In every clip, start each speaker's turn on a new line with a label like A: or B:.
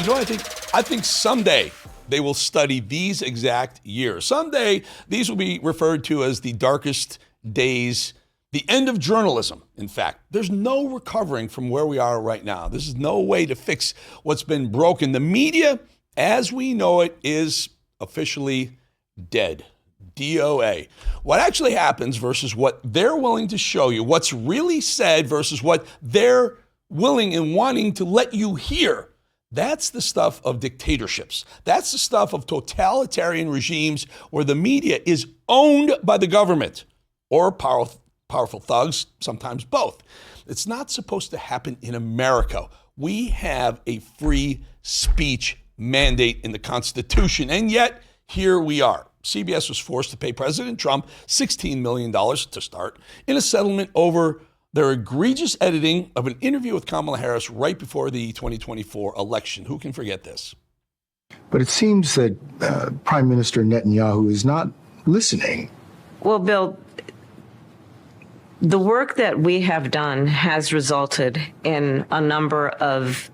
A: know, I think someday they will study these exact years. Someday these will be referred to as the darkest days, the end of journalism. In fact, there's no recovering from where we are right now. This is no way to fix what's been broken. The media, as we know it, is officially dead. DOA. What actually happens versus what they're willing to show you, what's really said versus what they're willing and wanting to let you hear. That's the stuff of dictatorships. That's the stuff of totalitarian regimes where the media is owned by the government or powerful thugs, sometimes both. It's not supposed to happen in America. We have a free speech mandate in the Constitution, and yet here we are. CBS was forced to pay President Trump $16 million to start in a settlement over their egregious editing of an interview with Kamala Harris right before the 2024 election. Who can forget this?
B: But it seems that Prime Minister Netanyahu is not listening.
C: Well, Bill, the work that we have done has resulted in a number of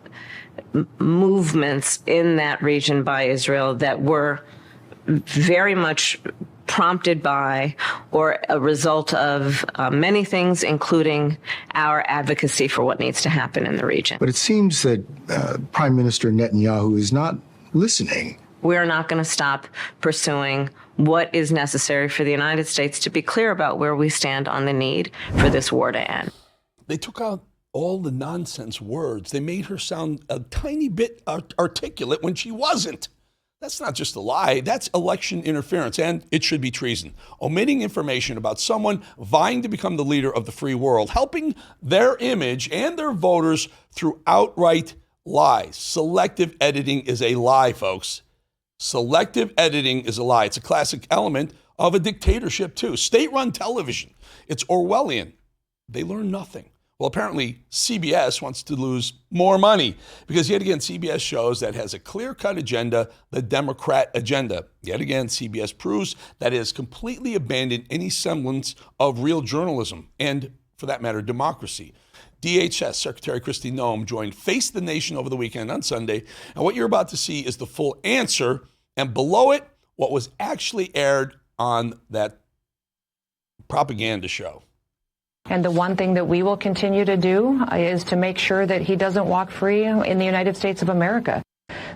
C: movements in that region by Israel that were very much prompted by or a result of many things, including our advocacy for what needs to happen in the region.
B: But it seems that Prime Minister Netanyahu is not listening.
C: We're not going to stop pursuing what is necessary for the United States to be clear about where we stand on the need for this war to end.
A: They took out all the nonsense words. They made her sound a tiny bit articulate when she wasn't. That's not just a lie. That's election interference, and it should be treason. Omitting information about someone vying to become the leader of the free world, helping their image and their voters through outright lies. Selective editing is a lie, folks. Selective editing is a lie. It's a classic element of a dictatorship, too. State-run television. It's Orwellian. They learn nothing. Well, apparently, CBS wants to lose more money because, yet again, CBS shows that has a clear-cut agenda, the Democrat agenda. Yet again, CBS proves that it has completely abandoned any semblance of real journalism and, for that matter, democracy. DHS Secretary Kristi Noem joined Face the Nation over the weekend on Sunday, and what you're about to see is the full answer, and below it, what was actually aired on that propaganda show.
D: And the one thing that we will continue to do is to make sure that he doesn't walk free in the United States of America.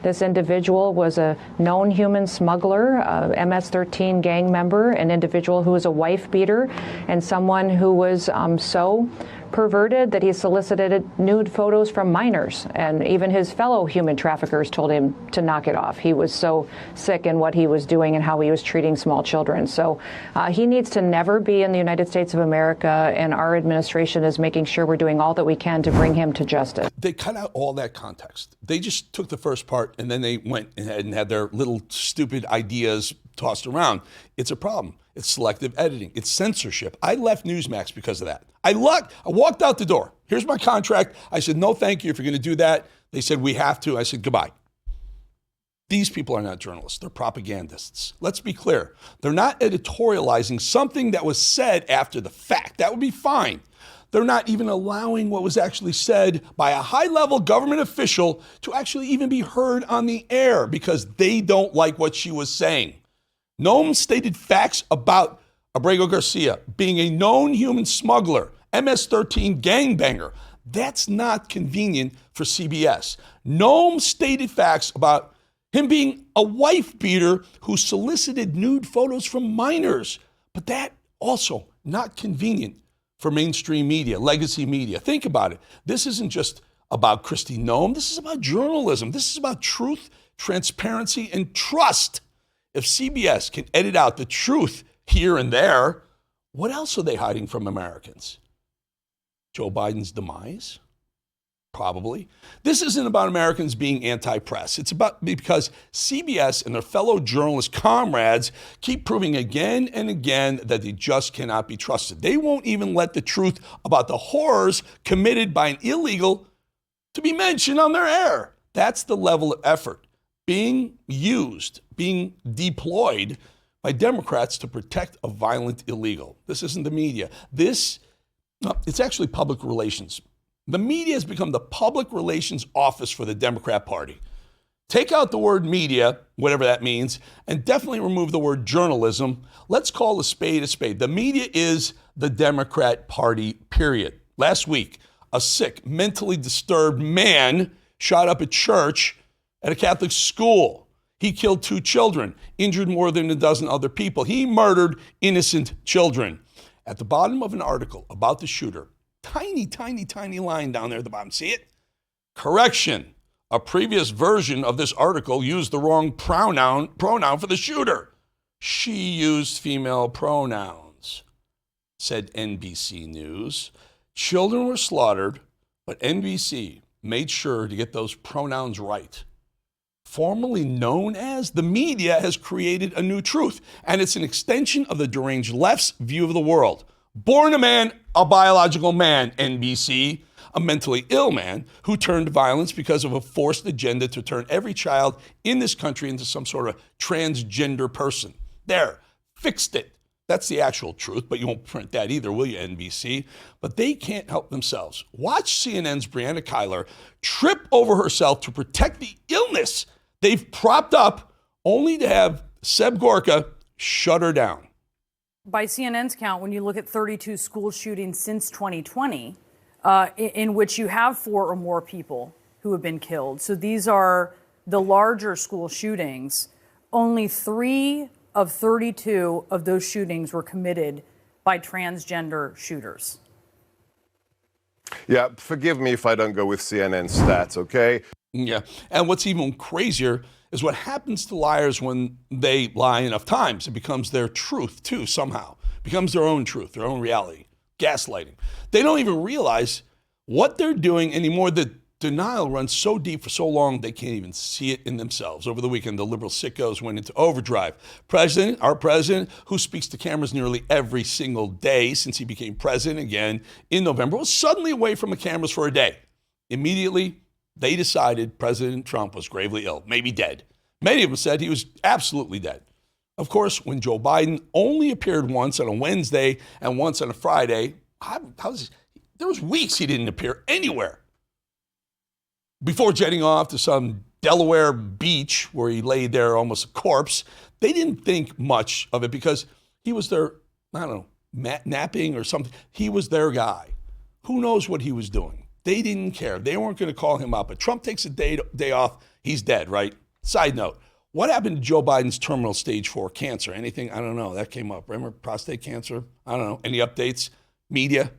D: This individual was a known human smuggler, a MS-13 gang member, an individual who was a wife beater, and someone who was so perverted that he solicited nude photos from minors. And even his fellow human traffickers told him to knock it off. He was so sick in what he was doing and how he was treating small children. So he needs to never be in the United States of America, and our administration is making sure we're doing all that we can to bring him to justice.
A: They cut out all that context. They just took the first part and then they went and had their little stupid ideas tossed around. It's a problem. It's selective editing. It's censorship. I left Newsmax because of that. I walked out the door. Here's my contract. I said, no, thank you if you're going to do that. They said, we have to. I said, goodbye. These people are not journalists. They're propagandists. Let's be clear. They're not editorializing something that was said after the fact. That would be fine. They're not even allowing what was actually said by a high-level government official to actually even be heard on the air because they don't like what she was saying. Noem stated facts about Abrego Garcia being a known human smuggler, MS-13 gangbanger. That's not convenient for CBS. Noem stated facts about him being a wife beater who solicited nude photos from minors. But that also not convenient for mainstream media, legacy media. Think about it. This isn't just about Kristi Noem. This is about journalism. This is about truth, transparency, and trust. If CBS can edit out the truth here and there, what else are they hiding from Americans? Joe Biden's demise? Probably. This isn't about Americans being anti-press. It's about because CBS and their fellow journalist comrades keep proving again and again that they just cannot be trusted. They won't even let the truth about the horrors committed by an illegal to be mentioned on their air. That's the level of effort being used, being deployed by Democrats to protect a violent illegal. This isn't the media. It's actually public relations. The media has become the public relations office for the Democrat Party. Take out the word media, whatever that means, and definitely remove the word journalism. Let's call a spade a spade. The media is the Democrat Party, period. Last week, a sick, mentally disturbed man shot up a church at a Catholic school. He killed 2 children, injured more than a dozen other people. He murdered innocent children. At the bottom of an article about the shooter, tiny, tiny, tiny line down there at the bottom. See it? Correction. A previous version of this article used the wrong pronoun for the shooter. She used female pronouns, said NBC News. Children were slaughtered, but NBC made sure to get those pronouns right. Formerly known as, the media has created a new truth, and it's an extension of the deranged left's view of the world. Born a man, a biological man, NBC. A mentally ill man who turned to violence because of a forced agenda to turn every child in this country into some sort of transgender person. There, fixed it. That's the actual truth, but you won't print that either, will you, NBC? But they can't help themselves. Watch CNN's Brianna Keilar trip over herself to protect the illness they've propped up, only to have Seb Gorka shut her down.
E: By CNN's count, when you look at 32 school shootings since 2020, in which you have 4 or more people who have been killed. So these are the larger school shootings. Only 3 of 32 of those shootings were committed by transgender shooters.
F: Yeah, forgive me if I don't go with CNN stats, okay?
A: Yeah, and what's even crazier is what happens to liars when they lie enough times. It becomes their truth, too, somehow. It becomes their own truth, their own reality. Gaslighting. They don't even realize what they're doing anymore. The denial runs so deep for so long, they can't even see it in themselves. Over the weekend, the liberal sickos went into overdrive. Our president, who speaks to cameras nearly every single day since he became president again in November, was suddenly away from the cameras for a day. Immediately, they decided President Trump was gravely ill, maybe dead. Many of them said he was absolutely dead. Of course, when Joe Biden only appeared once on a Wednesday and once on a Friday, there was weeks he didn't appear anywhere. Before jetting off to some Delaware beach where he lay there almost a corpse, they didn't think much of it because he was their, napping or something. He was their guy. Who knows what he was doing? They didn't care. They weren't going to call him up. But Trump takes a day off, he's dead, right? Side note. What happened to Joe Biden's terminal stage 4 cancer? Anything? I don't know. That came up. Remember prostate cancer? I don't know. Any updates? Media?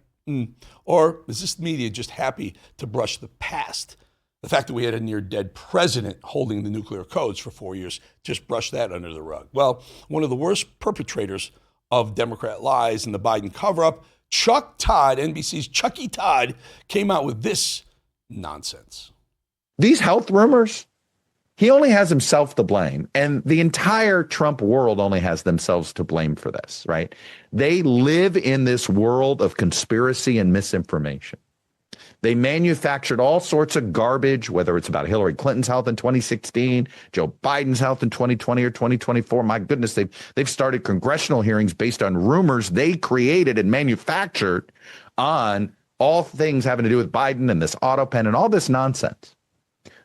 A: Or is this media just happy to brush the past? The fact that we had a near-dead president holding the nuclear codes for 4 years, just brush that under the rug. Well, one of the worst perpetrators of Democrat lies in the Biden cover-up, Chuck Todd, NBC's Chucky Todd, came out with this nonsense.
G: These health rumors, he only has himself to blame. And the entire Trump world only has themselves to blame for this, right? They live in this world of conspiracy and misinformation. They manufactured all sorts of garbage, whether it's about Hillary Clinton's health in 2016, Joe Biden's health in 2020 or 2024. My goodness, they've started congressional hearings based on rumors they created and manufactured on all things having to do with Biden and this auto pen and all this nonsense.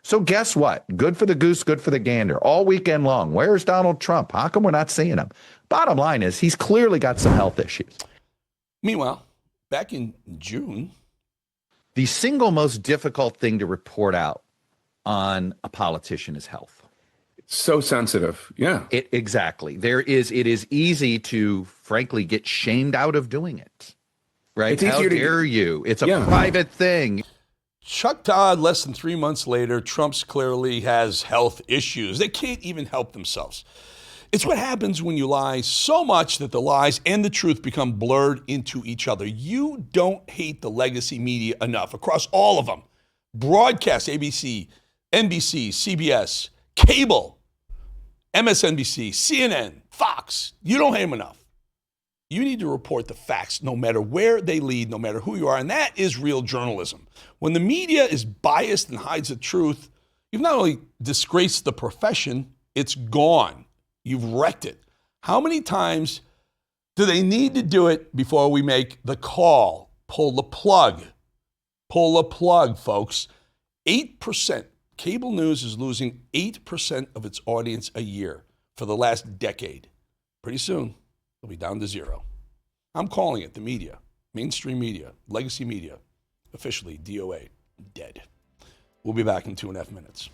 G: So guess what? Good for the goose, good for the gander. All weekend long. Where's Donald Trump? How come we're not seeing him? Bottom line is he's clearly got some health issues.
A: Meanwhile, back in June,
G: the single most difficult thing to report out on a politician is health.
H: It's so sensitive. Yeah.
G: Exactly. It is easy to, frankly, get shamed out of doing it. Right?
H: It's
G: How
H: easier
G: dare you? It's a private thing.
A: Chuck Todd, less than 3 months later, Trump's clearly has health issues. They can't even help themselves. It's what happens when you lie so much that the lies and the truth become blurred into each other. You don't hate the legacy media enough across all of them. Broadcast, ABC, NBC, CBS, cable, MSNBC, CNN, Fox. You don't hate them enough. You need to report the facts no matter where they lead, no matter who you are. And that is real journalism. When the media is biased and hides the truth, you've not only disgraced the profession, it's gone. You've wrecked it. How many times do they need to do it before we make the call? Pull the plug. Pull the plug, folks. 8% Cable news is losing 8% of its audience a year for the last decade. Pretty soon, it'll be down to zero. I'm calling it the media, mainstream media, legacy media, officially DOA, dead. We'll be back in 2.5 minutes.